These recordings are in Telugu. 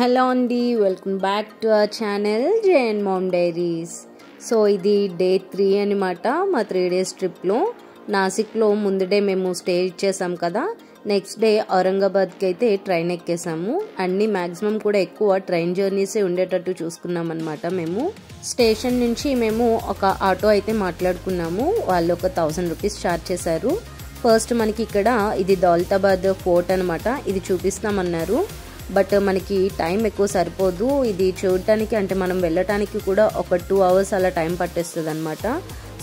హలో అండి, welcome back to our channel JN mom diaries. So ఇది డే 3 అనమాట. మా 3 days ట్రిప్లో నాసిక్లో ముందు డే మేము స్టే ఇచ్చేసాం కదా. నెక్స్ట్ డే ఔరంగాబాద్కి అయితే ట్రైన్ ఎక్కేసాము. అన్ని మ్యాక్సిమం కూడా ఎక్కువ ట్రైన్ జర్నీసే ఉండేటట్టు చూసుకున్నాం అనమాట. మేము స్టేషన్ నుంచి మేము ఒక ఆటో అయితే మాట్లాడుకున్నాము. వాళ్ళు ఒక 1000 రూపీస్ ఛార్జ్ చేశారు. ఫస్ట్ మనకి ఇక్కడ ఇది దౌలతాబాద్ ఫోర్ట్ అనమాట. ఇది చూపిస్తామన్నారు. బట్ మనకి టైం ఎక్కువ సరిపోదు ఇది చూడటానికి. అంటే మనం వెళ్ళటానికి కూడా ఒక 2 hours అలా టైం పట్టేస్తుంది అనమాట.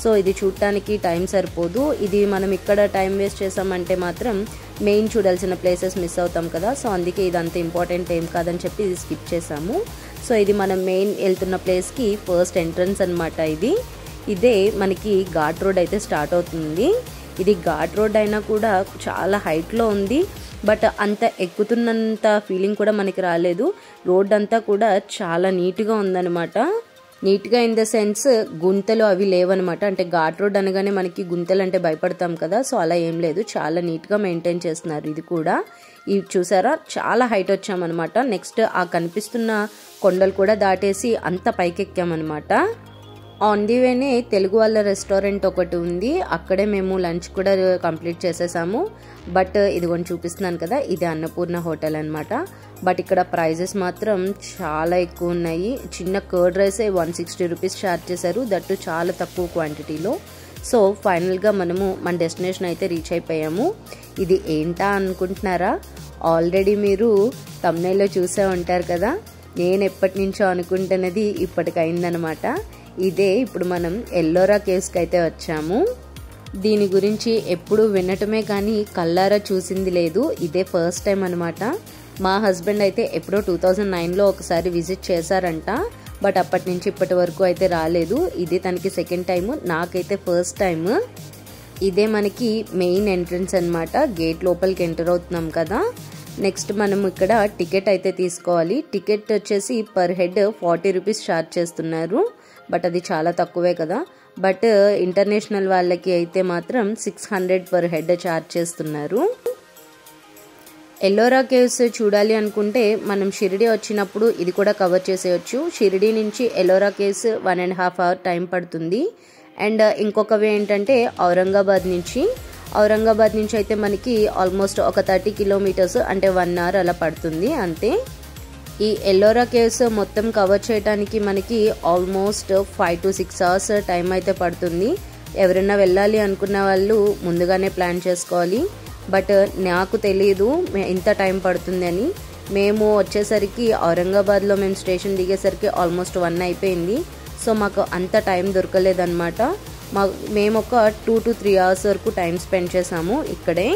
సో ఇది చూడటానికి టైం సరిపోదు. ఇది మనం ఇక్కడ టైం వేస్ట్ చేసామంటే మాత్రం మెయిన్ చూడాల్సిన ప్లేసెస్ మిస్ అవుతాం కదా. సో అందుకే ఇది అంత ఇంపార్టెంట్ ఏం కాదని చెప్పి ఇది స్కిప్ చేసాము. సో ఇది మనం మెయిన్ వెళ్తున్న ప్లేస్కి ఫస్ట్ ఎంట్రన్స్ అనమాట. ఇదే మనకి ఘాట్ రోడ్ అయితే స్టార్ట్ అవుతుంది. ఇది ఘాట్ రోడ్ అయినా కూడా చాలా హైట్లో ఉంది. బట్ అంత ఎక్కుతున్నంత ఫీలింగ్ కూడా మనకి రాలేదు. రోడ్ అంతా కూడా చాలా నీట్గా ఉందన్నమాట. నీట్గా ఇన్ ద సెన్స్ గుంతలు అవి లేవన్నమాట. అంటే ఘాట్ రోడ్ అనగానే మనకి గుంతలు అంటే భయపడతాం కదా. సో అలా ఏం లేదు, చాలా నీట్గా మెయింటైన్ చేస్తున్నారు. ఇది కూడా ఇవి చూసారా, చాలా హైట్ వచ్చామన్నమాట. నెక్స్ట్ ఆ కనిపిస్తున్న కొండలు కూడా దాటేసి అంత పైకెక్కామన్నమాట. ఆన్ ది వేనే తెలుగు వాళ్ళ రెస్టారెంట్ ఒకటి ఉంది. అక్కడే మేము లంచ్ కూడా కంప్లీట్ చేసేసాము. బట్ ఇది కొంచెం చూపిస్తున్నాను కదా, ఇది అన్నపూర్ణ హోటల్ అనమాట. బట్ ఇక్కడ ప్రైజెస్ మాత్రం చాలా ఎక్కువ ఉన్నాయి. చిన్న కర్డ్ రైస్ 160 రూపీస్ ఛార్జ్ చేశారు. దట్టు చాలా తక్కువ క్వాంటిటీలో. సో ఫైనల్గా మనము మన డెస్టినేషన్ అయితే రీచ్ అయిపోయాము. ఇది ఏంటా అనుకుంటున్నారా? ఆల్రెడీ మీరు థంబ్నెయిల్లో చూసే ఉంటారు కదా. నేను ఎప్పటి నుంచో అనుకుంటున్నది ఇప్పటికైందనమాట. ఇదే ఇప్పుడు మనం ఎల్లోరా కేవ్స్కి అయితే వచ్చాము. దీని గురించి ఎప్పుడు వినటమే కానీ కళ్ళారా చూసింది లేదు. ఇదే ఫస్ట్ టైం అనమాట. మా హస్బెండ్ అయితే ఎప్పుడో 2009లో ఒకసారి విజిట్ చేశారంట. బట్ అప్పటి నుంచి ఇప్పటి వరకు అయితే రాలేదు. ఇది తనకి సెకండ్ టైము, నాకైతే ఫస్ట్ టైము. ఇదే మనకి మెయిన్ ఎంట్రన్స్ అనమాట. గేట్ లోపలికి ఎంటర్ అవుతున్నాం కదా. నెక్స్ట్ మనం ఇక్కడ టికెట్ అయితే తీసుకోవాలి. టికెట్ వచ్చేసి పర్ హెడ్ 40 రూపీస్ ఛార్జ్ చేస్తున్నారు. బట్ అది చాలా తక్కువే కదా. బట్ ఇంటర్నేషనల్ వాళ్ళకి అయితే మాత్రం 600 పర్ హెడ్ ఛార్జ్ చేస్తున్నారు. ఎల్లోరా కేవ్స్ చూడాలి అనుకుంటే మనం షిరిడి వచ్చినప్పుడు ఇది కూడా కవర్ చేసేయచ్చు. షిరిడి నుంచి ఎల్లోరా కేవ్స్ 1.5 hour టైం పడుతుంది. అండ్ ఇంకొకవి ఏంటంటే ఔరంగాబాద్ నుంచి అయితే మనకి ఆల్మోస్ట్ ఒక 30 kilometers అంటే 1 hour అలా పడుతుంది అంతే. ఈ ఎల్లోరా కేవ్స్ మొత్తం కవర్ చేయడానికి మనకి ఆల్మోస్ట్ 5 to 6 hours టైం అయితే పడుతుంది. ఎవరైనా వెళ్ళాలి అనుకున్న వాళ్ళు ముందుగానే ప్లాన్ చేసుకోవాలి. బట్ నాకు తెలియదు ఇంత టైం పడుతుంది అని. మేము వచ్చేసరికి ఔరంగాబాద్లో మేము స్టేషన్ దిగేసరికి ఆల్మోస్ట్ 1 అయిపోయింది. సో మాకు అంత టైం దొరకలేదన్నమాట. మేము ఒక 2 to 3 hours వరకు టైం స్పెండ్ చేసాము ఇక్కడే.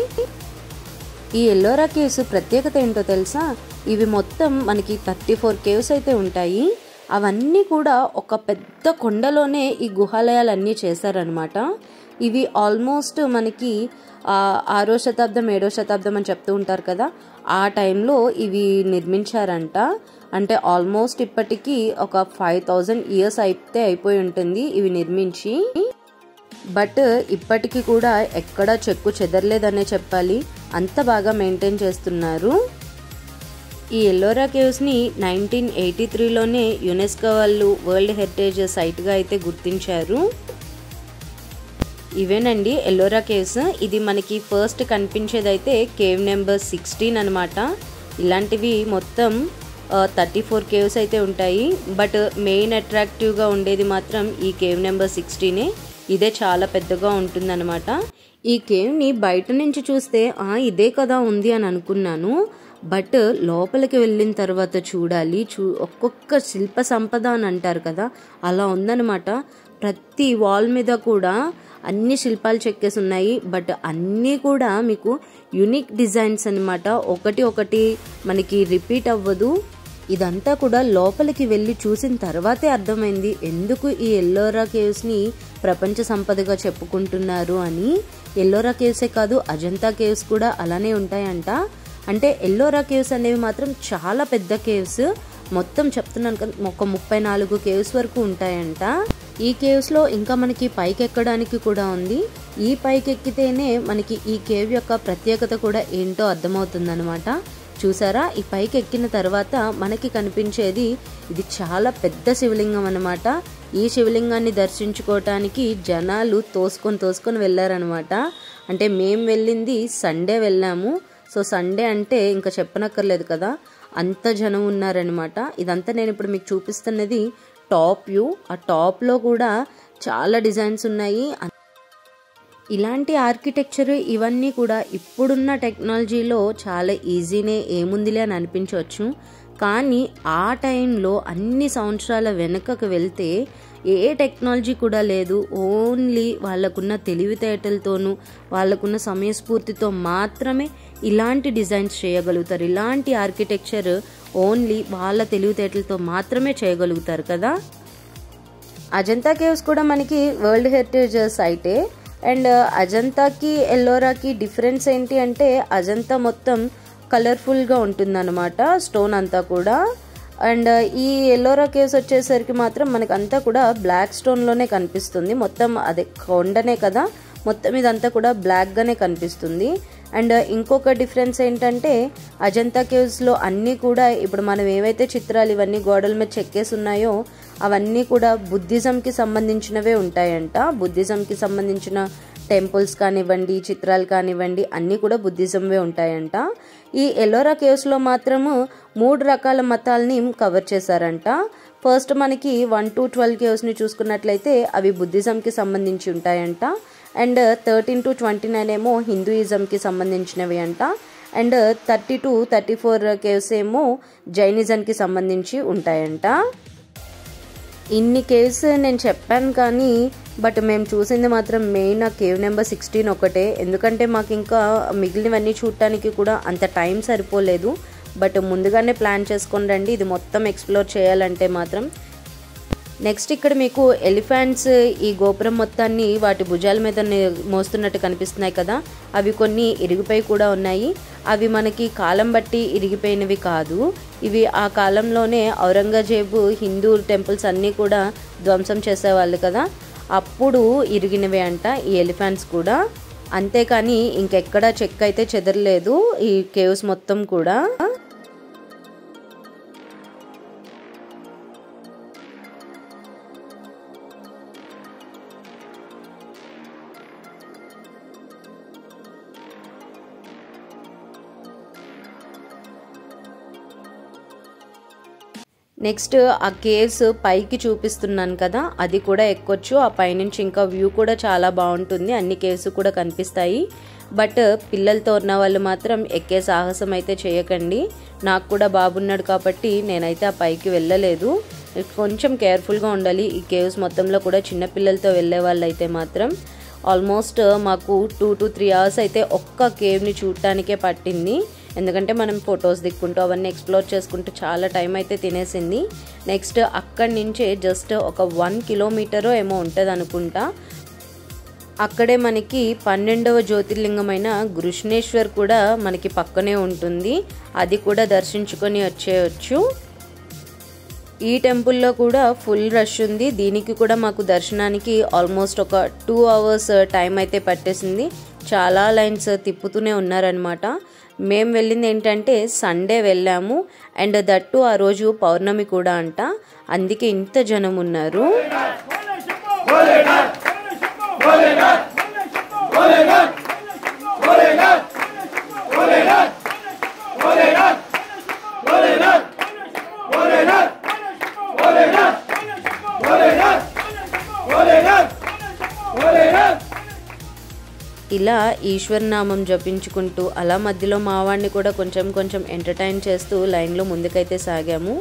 ఈ ఎల్లోరా కేవ్స్ ప్రత్యేకత ఏంటో తెలుసా? ఇవి మొత్తం మనకి 34 caves అయితే ఉంటాయి. అవన్నీ కూడా ఒక పెద్ద కొండలోనే ఈ గుహాలయాలన్నీ చేశారనమాట. ఇవి ఆల్మోస్ట్ మనకి 6వ శతాబ్దం 7వ శతాబ్దం అని చెప్తూ ఉంటారు కదా, ఆ టైంలో ఇవి నిర్మించారంట. అంటే ఆల్మోస్ట్ ఇప్పటికీ ఒక 5000 years అయితే అయిపోయి ఉంటుంది ఇవి నిర్మించి. బట్ ఇప్పటికీ కూడా ఎక్కడా చెక్కు చెదరలేదనే చెప్పాలి. అంత బాగా మెయింటైన్ చేస్తున్నారు. ఈ ఎల్లోరా కేవ్స్ని 1983లోనే యునెస్కో వాళ్ళు వరల్డ్ హెరిటేజ్ సైట్గా అయితే గుర్తించారు. ఇవేనండి ఎల్లోరా కేవ్స్. ఇది మనకి ఫస్ట్ కనిపించేదైతే కేవ్ నెంబర్ 16 అనమాట. ఇలాంటివి మొత్తం 34 caves అయితే ఉంటాయి. బట్ మెయిన్ అట్రాక్టివ్గా ఉండేది మాత్రం ఈ కేవ్ నెంబర్ 16. ఇదే చాలా పెద్దగా ఉంటుందన్నమాట. ఈ కేవ్ని బయట నుంచి చూస్తే ఇదే కదా ఉంది అని అనుకున్నాను. బట్ లోపలికి వెళ్ళిన తర్వాత చూడాలి. ఒక్కొక్క శిల్ప సంపద అని అంటారు కదా, అలా ఉందన్నమాట. ప్రతి వాల్ మీద కూడా అన్ని శిల్పాలు చెక్కేసి ఉన్నాయి. బట్ అన్నీ కూడా మీకు యూనిక్ డిజైన్స్ అనమాట. ఒకటి మనకి రిపీట్ అవ్వదు. ఇదంతా కూడా లోపలికి వెళ్ళి చూసిన తర్వాతే అర్థమైంది ఎందుకు ఈ ఎల్లోరా కేవ్స్ని ప్రపంచ సంపదగా చెప్పుకుంటున్నారు అని. ఎల్లోరా కేవ్సే కాదు, అజంతా కేవ్స్ కూడా అలానే ఉంటాయంట. అంటే ఎల్లోరా కేవ్స్ అనేవి మాత్రం చాలా పెద్ద కేవ్స్. మొత్తం చెప్తున్నాను కదా, ఒక 34 caves వరకు ఉంటాయంట. ఈ కేవ్స్లో ఇంకా మనకి పైకి ఎక్కడానికి కూడా ఉంది. ఈ పైకి ఎక్కితేనే మనకి ఈ కేవ్ యొక్క ప్రత్యేకత కూడా ఏంటో అర్థమవుతుందన్నమాట. చూసారా, ఈ పైకి ఎక్కిన తర్వాత మనకి కనిపించేది ఇది చాలా పెద్ద శివలింగం అన్నమాట. ఈ శివలింగాన్ని దర్శించుకోవటానికి జనాలు తోసుకొని వెళ్ళారనమాట. అంటే మేము వెళ్ళింది సండే వెళ్ళాము. సో సండే అంటే ఇంకా చెప్పనక్కర్లేదు కదా, అంత జనం ఉన్నారనమాట. ఇదంతా నేను ఇప్పుడు మీకు చూపిస్తున్నది టాప్ వ్యూ. ఆ టాప్లో కూడా చాలా డిజైన్స్ ఉన్నాయి. ఇలాంటి ఆర్కిటెక్చర్ ఇవన్నీ కూడా ఇప్పుడున్న టెక్నాలజీలో చాలా ఈజీనే, ఏముందిలే అని అనిపించవచ్చు. కానీ ఆ టైంలో అన్ని సంవత్సరాల వెనుకకు వెళ్తే ఏ టెక్నాలజీ కూడా లేదు. ఓన్లీ వాళ్ళకున్న తెలివితేటలతోనూ వాళ్ళకున్న సమయస్ఫూర్తితో మాత్రమే ఇలాంటి డిజైన్స్ చేయగలుగుతారు. ఇలాంటి ఆర్కిటెక్చర్ ఓన్లీ వాళ్ళ తెలివితేటలతో మాత్రమే చేయగలుగుతారు కదా. అజంతా కేవ్స్ కూడా మనకి వరల్డ్ హెరిటేజ్ సైటే. అండ్ అజంతాకి ఎల్లోరాకి డిఫరెన్స్ ఏంటి అంటే అజంతా మొత్తం కలర్ఫుల్గా ఉంటుందన్నమాట, స్టోన్ అంతా కూడా. అండ్ ఈ ఎల్లోరా కేవ్స్ వచ్చేసరికి మాత్రం మనకు అంతా కూడా బ్లాక్ స్టోన్లోనే కనిపిస్తుంది. మొత్తం అదే కొండనే కదా, మొత్తం ఇదంతా కూడా బ్లాక్గానే కనిపిస్తుంది. అండ్ ఇంకొక డిఫరెన్స్ ఏంటంటే అజంతా కేవ్స్లో అన్నీ కూడా ఇప్పుడు మనం ఏవైతే చిత్రాలు ఇవన్నీ గోడల మీద చెక్కేసి ఉన్నాయో అవన్నీ కూడా బుద్ధిజంకి సంబంధించినవే ఉంటాయంట. బుద్ధిజంకి సంబంధించిన టెంపుల్స్ కానివ్వండి, చిత్రాలు కానివ్వండి, అన్నీ కూడా బుద్ధిజంవే ఉంటాయంట. ఈ ఎల్లోరా కేవ్స్లో మాత్రము 3 రకాల మతాలని కవర్ చేశారంట. ఫస్ట్ మనకి 1 to 12 కేవ్స్ని చూసుకున్నట్లయితే అవి బుద్ధిజంకి సంబంధించి ఉంటాయంట. అండ్ 13 to 29 ఏమో హిందూయిజంకి సంబంధించినవి అంట. అండ్ 30 to 34 కేవ్స్ ఏమో జైనిజంకి సంబంధించి ఉంటాయంట. ఇన్ని కేవ్స్ నేను చెప్పాను కానీ బట్ మేము చూసింది మాత్రం మెయిన్ ఆ కేవ్ నెంబర్ 16 ఒకటే. ఎందుకంటే మాకు ఇంకా మిగిలినవన్నీ చూడటానికి కూడా అంత టైం సరిపోలేదు. బట్ ముందుగానే ప్లాన్ చేసుకొని రండి ఇది మొత్తం ఎక్స్ప్లోర్ చేయాలంటే మాత్రం. నెక్స్ట్ ఇక్కడ మీకు ఎలిఫెంట్స్ ఈ గోపురం మొత్తాన్ని వాటి భుజాల మీద మోస్తున్నట్టు కనిపిస్తున్నాయి కదా, అవి కొన్ని ఇరిగిపోయి కూడా ఉన్నాయి. అవి మనకి కాలం బట్టి ఇరిగిపోయినవి కాదు, ఇవి ఆ కాలంలోనే ఔరంగజేబు హిందూ టెంపుల్స్ అన్నీ కూడా ధ్వంసం చేసేవాళ్ళు కదా, అప్పుడు ఇరిగినవి అంట ఈ ఎలిఫెంట్స్ కూడా. అంతేకాని ఇంకెక్కడా చెక్ అయితే చెదరలేదు ఈ కేవ్స్ మొత్తం కూడా. నెక్స్ట్ ఆ కేవ్స్ పైకి చూపిస్తున్నాను కదా, అది కూడా ఎక్కొచ్చు. ఆ పైనుంచి ఇంకా వ్యూ కూడా చాలా బాగుంటుంది, అన్ని కేవ్స్ కూడా కనిపిస్తాయి. బట్ పిల్లలతో ఉన్న వాళ్ళు మాత్రం ఎక్కే సాహసం అయితే చేయకండి. నాకు కూడా బాబున్నాడు కాబట్టి నేనైతే ఆ పైకి వెళ్ళలేదు. కొంచెం కేర్ఫుల్గా ఉండాలి ఈ కేవ్స్ మొత్తంలో కూడా. చిన్నపిల్లలతో వెళ్ళే వాళ్ళు అయితే మాత్రం ఆల్మోస్ట్ మాకు 2 to 3 hours అయితే ఒక్క కేవ్ని చూడటానికే పట్టింది. ఎందుకంటే మనం ఫొటోస్ దిక్కుంటూ అవన్నీ ఎక్స్ప్లోర్ చేసుకుంటూ చాలా టైం అయితే తినేసింది. నెక్స్ట్ అక్కడి నుంచే జస్ట్ ఒక 1 kilometer ఏమో ఉంటుంది అనుకుంటా. అక్కడే మనకి 12వ జ్యోతిర్లింగమైన కృష్ణేశ్వర్ కూడా మనకి పక్కనే ఉంటుంది, అది కూడా దర్శించుకొని వచ్చేయచ్చు. ఈ టెంపుల్లో కూడా ఫుల్ రష్ ఉంది. దీనికి కూడా మాకు దర్శనానికి ఆల్మోస్ట్ ఒక 2 hours టైం అయితే పట్టేసింది. చాలా లైన్స్ తిప్పుతూనే ఉన్నారనమాట. మేము వెళ్ళింది ఏంటంటే సండే వెళ్ళాము, అండ్ దట్టు ఆ రోజు పౌర్ణమి కూడా అంట, అందుకే ఇంత జనం ఉన్నారు. ఇలా ఈశ్వరనామం జపించుకుంటూ అలా మధ్యలో మావాడిని కూడా కొంచెం ఎంటర్టైన్ చేస్తూ లైన్లో ముందుకైతే సాగాము.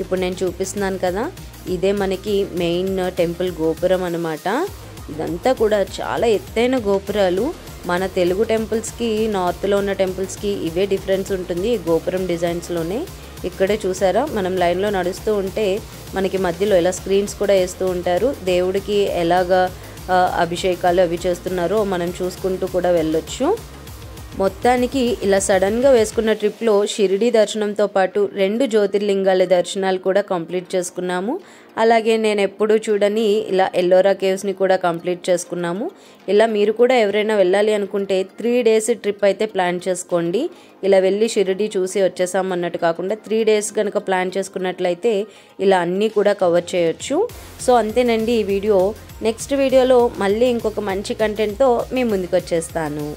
ఇప్పుడు నేను చూపిస్తున్నాను కదా, ఇదే మనకి మెయిన్ టెంపుల్ గోపురం అన్నమాట. ఇదంతా కూడా చాలా ఎత్తైన గోపురాలు. మన తెలుగు టెంపుల్స్కి నార్త్లో ఉన్న టెంపుల్స్కి ఇవే డిఫరెన్స్ ఉంటుంది ఈ గోపురం డిజైన్స్లోనే. ఇక్కడే చూసారా, మనం లైన్లో నడుస్తూ ఉంటే మనకి మధ్యలో ఇలా స్క్రీన్స్ కూడా వేస్తూ ఉంటారు. దేవుడికి ఎలాగా అభిషేకాలు అవి చేస్తున్నారో మనం చూసుకుంటూ కూడా వెళ్ళొచ్చు. మొత్తానికి ఇలా సడన్గా వేసుకున్న ట్రిప్లో షిరిడి దర్శనంతో పాటు 2 జ్యోతిర్లింగాల దర్శనాలు కూడా కంప్లీట్ చేసుకున్నాము. అలాగే నేను ఎప్పుడూ చూడని ఇలా ఎల్లోరా కేవ్స్ని కూడా కంప్లీట్ చేసుకున్నాము. ఇలా మీరు కూడా ఎవరైనా వెళ్ళాలి అనుకుంటే 3 డేస్ ట్రిప్ అయితే ప్లాన్ చేసుకోండి. ఇలా వెళ్ళి షిరిడి చూసి వచ్చేసాం అన్నట్టు కాకుండా 3 డేస్ కనుక ప్లాన్ చేసుకున్నట్లయితే ఇలా అన్నీ కూడా కవర్ చేయొచ్చు. సో అంతేనండి ఈ వీడియో. నెక్స్ట్ వీడియోలో మళ్ళీ ఇంకొక మంచి కంటెంట్తో మీ ముందుకు వచ్చేస్తాను.